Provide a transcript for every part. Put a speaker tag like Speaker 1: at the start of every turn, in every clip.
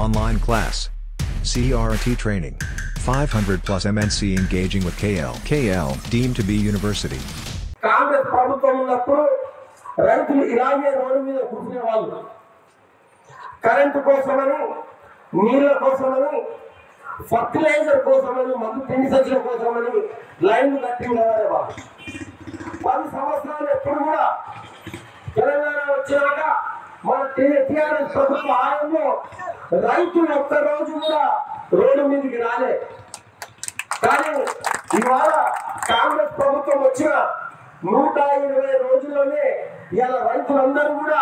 Speaker 1: Online class. CRT training. 500 plus MNC engaging with KL. KL deemed to be university.
Speaker 2: Congress ప్రభుత్వం ఉన్నప్పుడు రైతులు ఇలాగే road మీద కూర్చునేవాళ్ళు. కరెంటు కోసమని, నీళ్ళ కోసమని, ఫర్టిలైజర్ కోసమని, మందు పిండి సంచుల కోసమని లైన్లు కట్టి ఉండేవారు. 10 సంవత్సరాలు ఎప్పుడు కూడా తెలంగాణ వచ్చినాక మన టీఆర్ఎస్ ప్రభుత్వ హయాంలో రైతులు ఒక్కరోజు కూడా రోడ్డు మీదకి రాలే. కానీ ఇవాళ కాంగ్రెస్ ప్రభుత్వం వచ్చిన 120 రోజుల్లోనే ఇవాళ రైతులందరూ కూడా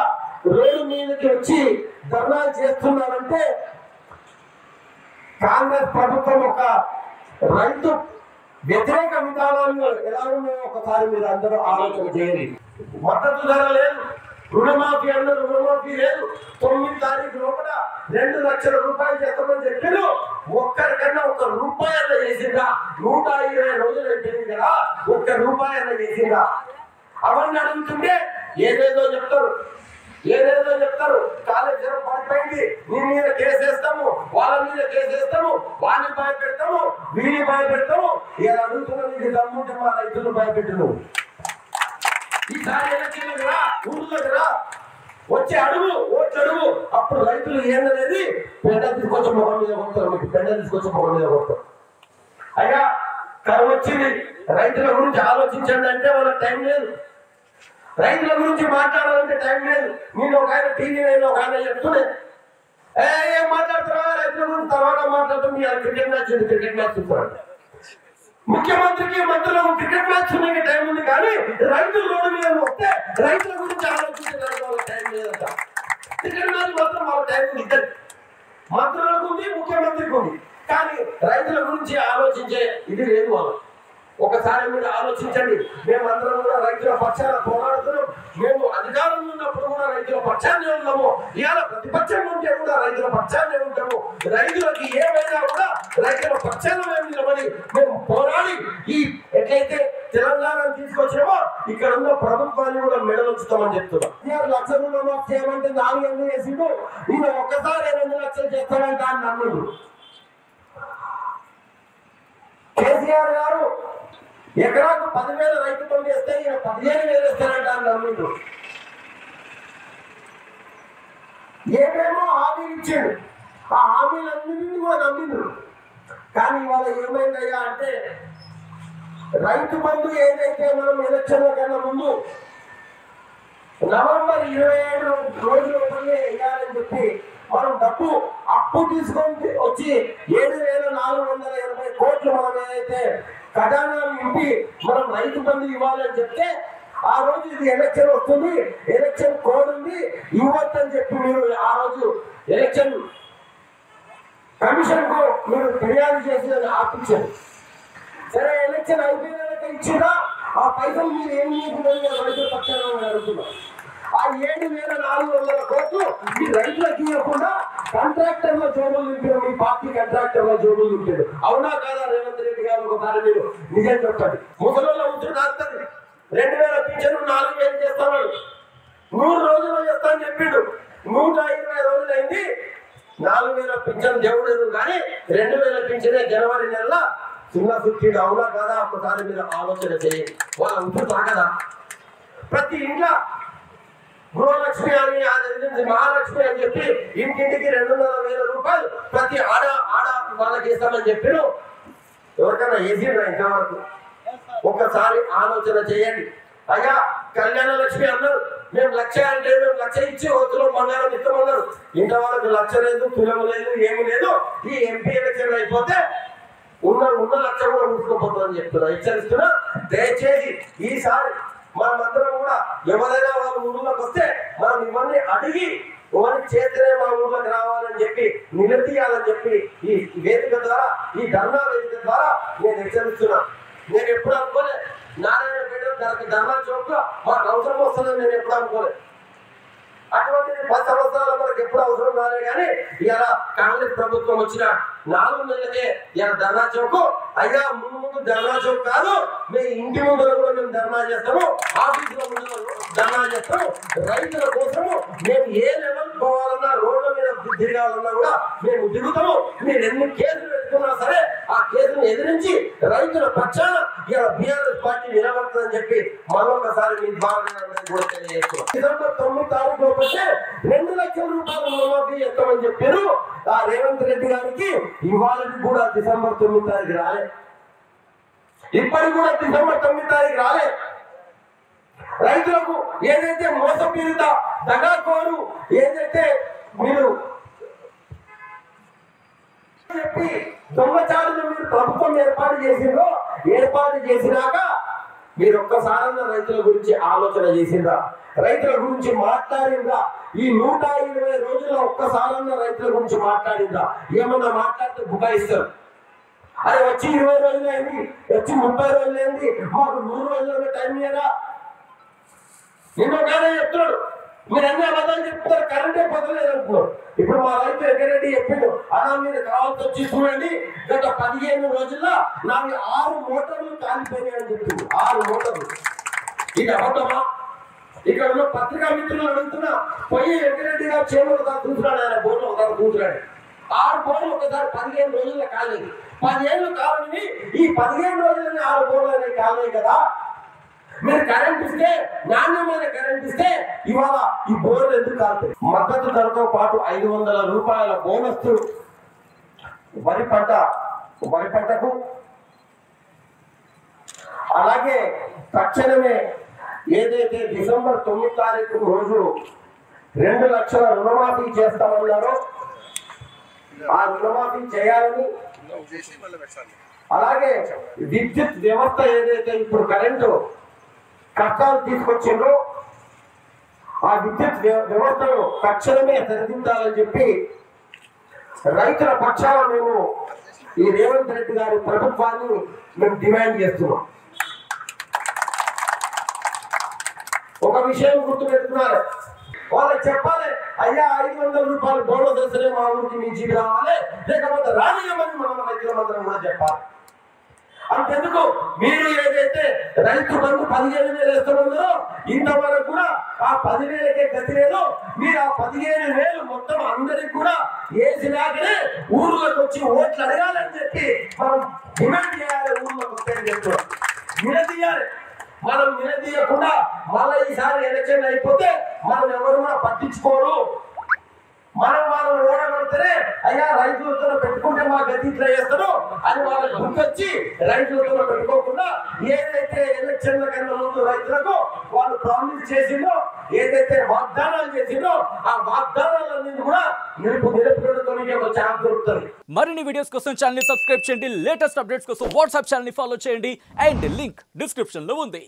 Speaker 2: రోడ్డు మీదకి వచ్చి ధర్నాలు చేస్తున్నారంటే కాంగ్రెస్ ప్రభుత్వం ఒక రైతు వ్యతిరేక విధానాలు ఎలా ఉన్నాయో ఒకసారి మీరు అందరూ ఆలోచన చేయండి. మద్దతు ధర లేదు, రుణమాఫీ అన్నారు, రుణమాఫీ లేదు. 9 తారీఖు లోపల 2 లక్షల రూపాయలు చేస్తామని చెప్పారు. ఒక్కరికన్నా ₹1 అన్న చేసిందా? 120 రోజులు అయిపోయింది కదా, ₹1 అన్న చేసిందా? అవన్నీ అడుగుతుంటే ఏదేదో చెప్తారు. కాలేజీ పడిపోయింది, నీ మీద కేసేస్తాము, వాళ్ళ మీద కేసేస్తాము, వాళ్ళని భయపెడతాము, వీళ్ళని భయపెడతాము. ఇలా అడుగుతున్నా నీకు దమ్ముంటే మా రైతులను భయపెట్టను. ఈసారి ఎలక్షన్ రా, ఊళ్ళోకి రా, వచ్చే అడుగు, ఓట్లు అడుగు. అప్పుడు రైతులు ఏందనేది పెండ తీసుకొచ్చి మొహం మీద కొడతారు. మీకు పెండ తీసుకొచ్చి మొహం మీద కొడతారు. అయ్యా కరువు వచ్చింది, రైతుల గురించి ఆలోచించండి అంటే వాళ్ళకి టైం లేదు. రైతుల గురించి మాట్లాడాలంటే టైం లేదు. నేను ఒక ఆయన టీవీ నైన్ ఒక ఆయన చెప్తుండే, ఏం మాట్లాడుతున్నా రైతుల గురించి తర్వాత మాట్లాడుతూ మీ క్రికెట్ మ్యాచ్ చూస్తాడు. ముఖ్యమంత్రికి మంత్రులకు క్రికెట్ మ్యాచ్ చూడడానికి టైం ఉంది, కానీ రైతులు రోడ్డు మీద వస్తే రైతుల గురించి ఆలోచించడానికి వాళ్ళకి టైం లేదంట. క్రికెట్ మ్యాచ్ మాత్రం వాళ్ళ టైం ఉంది. ఇద్దరు మంత్రులకు ఉంది, ముఖ్యమంత్రికి ఉంది, కానీ రైతుల గురించి ఆలోచించే ఇది లేదు వాళ్ళు. ఒకసారి మీరు ఆలోచించండి. మేమందరం కూడా రైతుల పక్షాన పోరాడుతున్నాం. మేము అధికారంలో ఉన్నప్పుడు కూడా రైతుల పక్షాన్ని ఉన్నాము. ఇవాళ ప్రతిపక్షం ఉంటే కూడా రైతుల పక్షాన్ని ఉంటాము. రైతులకి ఏమైనా కూడా రైతుల పక్షాన మేము నిలబడి మేము పోరాడి ఈ ఎట్లయితే తెలంగాణను తీసుకొచ్చామో ఇక్కడ ఉన్న ప్రభుత్వాన్ని కూడా మెడలుంచుతామని చెప్తున్నాం. 6 లక్షల రుణమాఫీ చేయమంటే 4 వేసిండు. ఈయన ఒక్కసారి 2 లక్షలు చేస్తామంటే అని నమ్ముడు. కేసీఆర్ గారు ఎకరాకు 10,000 రైతు బంధు వేస్తే ఈయన 15,000 వేస్తారంట అని నమ్మిండు. ఏమేమో హామీలు ఇచ్చాడు, ఆ హామీలన్నింటినీ కూడా నమ్మిండు. కానీ ఇవాళ ఏమైందయ్యా అంటే రైతు బంధు ఏదైతే మనం ఎలక్షన్ల కన్నా ముందు నవంబర్ 27 రోజుల వేయాలని చెప్పి మనం డబ్బు అప్పు తీసుకొని వచ్చి 7,480 కోట్లు మనం ఏదైతే ఖజానాలు ఇంటి మనం రైతు బంధు ఇవ్వాలని చెప్తే ఆ రోజు ఇది ఎలక్షన్ వస్తుంది, ఎలక్షన్ కోడ్ ఉంది, ఇవ్వద్దని చెప్పి మీరు ఆ రోజు ఎలక్షన్ కమిషన్ కు మీరు ఫిర్యాదు చేసి ఆపించారు. సరే ఎలక్షన్ అయిపోయినాక ఇచ్చినా ఆ పైసలు మీరు ఏం చేసుకున్నారు రైతుల పక్షాన అడుగుతున్నారు. ఆ 7,400 కోట్లు మీ రైతులకు ఇవ్వకుండా కాంట్రాక్టర్ల జోబులు నింపారు, మీ పార్టీ కాంట్రాక్టర్ల జోబులు నింపారు. అవునా కాదా రేవంత్ రెడ్డి గారు? ఒకసారి మీరు నిజం చెప్పండి. ముసలిలో ఉద్యోగం కాస్తుంది, 2,000 పింఛను 4,000 చేస్తాడు, 100 రోజులు చేస్తానని చెప్పిండు. 120 రోజులైంది, 4,000 పింఛను దేవుడు కానీ 2,000 పింఛనే జనవరి నెలలో చిన్న సుట్టిడు. అవునా కాదా? ఒకసారి మీరు ఆలోచన చేయండి. వాళ్ళ ఉంచుతా కదా ప్రతి ఇంట్లో గృహలక్ష్మి అని మహాలక్ష్మి అని చెప్పి ఇంటింటికి 2,500 రూపాయలు ప్రతి ఆడ వాళ్ళకి ఇస్తామని చెప్పారు. ఎవరికైనా వేసిండ్రా ఇంతవరకు? ఒక్కసారి ఆలోచన చేయండి. అయ్యా కళ్యాణ లక్ష్మి అన్నారు, మేము 1,00,000 అంటే మేము 1,00,000 ఇచ్చి వద్దులో బంగారం ఇస్తామన్నారు. ఇంతవరకు 1,00,000 లేదు, తులము లేదు, ఏమి లేదు. ఈ ఎంపీ ఎలక్షన్ అయిపోతే ఉన్న 1,00,000 కూడా ఊసుకోపోతుందని చెప్తున్నా, హెచ్చరిస్తున్నా. దయచేసి ఈసారి మనమందరం కూడా ఎవరైనా వాళ్ళ ఊళ్ళోకి వస్తే మనం ఇవన్నీ అడిగి ఇవన్నీ చేస్తేనే మా ఊళ్ళోకి రావాలని చెప్పి నిలదీయాలని చెప్పి ఈ వేదిక ద్వారా, ఈ ధర్నా వేదిక ద్వారా నేను హెచ్చరిస్తున్నా. నేను ఎప్పుడు అనుకోలే నారాయణపేట ధర్నా చౌక్ లో మాకు అవసరం వస్తుందని నేను ఎప్పుడు అనుకోలే. అటువంటి 10 సంవత్సరాలు మనకు ఎప్పుడు అవసరం రాలే. కానీ ఇలా కాంగ్రెస్ ప్రభుత్వం వచ్చిన 4 నెలలకే ఇలా ధర్నా చౌక్. అయ్యా ముందు ధర్నా చౌక్ కాదు, మీ ఇంటి ముందర కూడా మేము ధర్నా చేస్తాము, ఆఫీసుల ముందు ధర్నా చేస్తాము. రైతుల కోసము మేము ఏ లెవెల్ పోవాలన్నా రోడ్ల మీద తిరగాలన్నా కూడా మేము దిగుతాము. మీరు ఎన్ని కేసులు పెట్టుకున్నా సరే ఆ కేసును ఎదిరించి రైతుల పక్షాన ఇలా బీఆర్ఎస్ పార్టీ నిలబడుతుందని చెప్పి మరొకసారి మీ ద్వారా కూడా తెలియజేస్తున్నాం. డిసెంబర్ 9 తారీఖు లోపే 2 లక్షల రూపాయలు రుణమాఫీ చేస్తామని చెప్పారు ఆ రేవంత్ రెడ్డి గారికి. ఇవాళకి కూడా డిసెంబర్ 9 తారీఖు రాలే. ఇప్పటికి కూడా డిసెంబర్ 9 తారీఖు రాలే. రైతులకు ఏదైతే మోసపీడిత దగాకోరు ఏదైతే మీరు చెప్పి దొంగచారులు మీరు ప్రభుత్వం ఏర్పాటు చేసినాక మీరు ఒక్కసారన్నా రైతుల గురించి ఆలోచన చేసిందా? రైతుల గురించి మాట్లాడిందా? ఈ 120 రోజుల్లో ఒక్కసారన్నా రైతుల గురించి మాట్లాడిందా? ఏమన్నా మాట్లాడితే బుకాయిస్తారు. అది వచ్చి 20 రోజులు అయింది, వచ్చి 30 రోజులు అయింది, మాకు 100 రోజుల్లోనే టైం ఇయ్యరా? నిన్నగానే చెప్తున్నాడు మీరు అన్ని అబద్ధాలు చెప్తారు, కరెంటే పొందలేదు అంటున్నారు. ఇప్పుడు మా రైతు వెంకరెడ్డి చెప్పిండు అలా మీరు కావాల్సి వచ్చి చూడండి గత 15 రోజుల్లో నావి 6 మోటార్లు కాలిపోయినాయని చెప్పింది. 6 మోటార్లు. ఇది అబద్ధమా? ఇక్కడ ఉన్న పత్రికా మిత్రులు అడుగుతున్నా, పోయి వెంకరెడ్డి గారు చేను ఒకసారి చూస్తున్నాడు, ఆయన బోర్డు ఒకసారి చూస్తున్నాడు. 6 బోర్లు ఒకసారి 15 రోజుల్లో కాలేదు. 10 ఏళ్ళు కావాలని ఈ 15 రోజులని 6 బోర్లు అనేవి కాలేదు కదా. మీరు కరెంట్ ఇస్తే నాణ్యమైన కరెంట్ ఇస్తే ఇవాళ ఈ బోర్లు ఎందుకు కాదు? మద్దతు ధరతో పాటు 500 రూపాయల బోనస్ వరి పంటకు, అలాగే తక్షణమే ఏదైతే డిసెంబర్ 9 తారీఖు రోజు 2 లక్షల రుణమాఫీ చేస్తామన్నారో ఆ రుణమాఫీ చేయాలని, అలాగే విద్యుత్ వ్యవస్థ ఏదైతే ఇప్పుడు కరెంటు కష్టాలు తీసుకొచ్చిండ్రో ఆ విద్యుత్ వ్యవస్థను తక్షణమే సరిదిద్దాలని చెప్పి రైతుల పక్షాన మేము ఈ రేవంత్ రెడ్డి గారి ప్రభుత్వాన్ని మేము డిమాండ్ చేస్తున్నాం. ఒక విషయం గుర్తుపెట్టుకున్నారు, వాళ్ళకి చెప్పాలి, అయ్యా 500 రూపాయలు బోనస్ వస్తేనే మా ఊరికి మీ జీవి రావాలి, లేకపోతే రానియమని మనం రైతుల మందరం కూడా చెప్పాలి. అంతెందుకు మీరు ఏదైతే రైతు బంధు 15,000 వేస్తున్నారో ఇంతవరకు కూడా ఆ 10,000కే గతి లేదు. మీరు ఆ 15,000 మొత్తం అందరికి కూడా వేసినాకనే ఊర్లోకి వచ్చి ఓట్లు అడగాలని చెప్పి మనం డిమాండ్ చేయాలి. ఊర్లోకి వస్తాయని చెప్తున్నాం, నిలదీయాలి. మనం నిలదీయకుండా మళ్ళీ ఈసారి ఎలక్షన్ అయిపోతే మనం ఎవరు కూడా పట్టించుకోరు. మనం వాళ్ళని ఓడగొడితేనే అయ్యా రైతులతో పెట్టుకుంటే మా గతి ఇట్లా చేస్తారు అని వాళ్ళకి గుర్తొచ్చి రైతులతో పెట్టుకోకుండా ఏదైతే ఎలక్షన్ల కన్నా ముందు రైతులకు వాళ్ళు ప్రామిస్ చేసిందో, ఏదైతే వాగ్దానాలు చేసిందో ఆ వాగ్దానాలన్నీ కూడా నిలుపుకోవడానికి ఒక ఛాన్స్ దొరుకుతుంది.
Speaker 3: మరిన్ని వీడియోస్ కోసం ఛానల్ ని సబ్స్క్రైబ్ చేయండి, లేటెస్ట్ అప్డేట్స్ కోసం వాట్సాప్ ఛానల్ ని ఫాలో చేయండి అండ్ లింక్ డిస్క్రిప్షన్ లో ఉంది.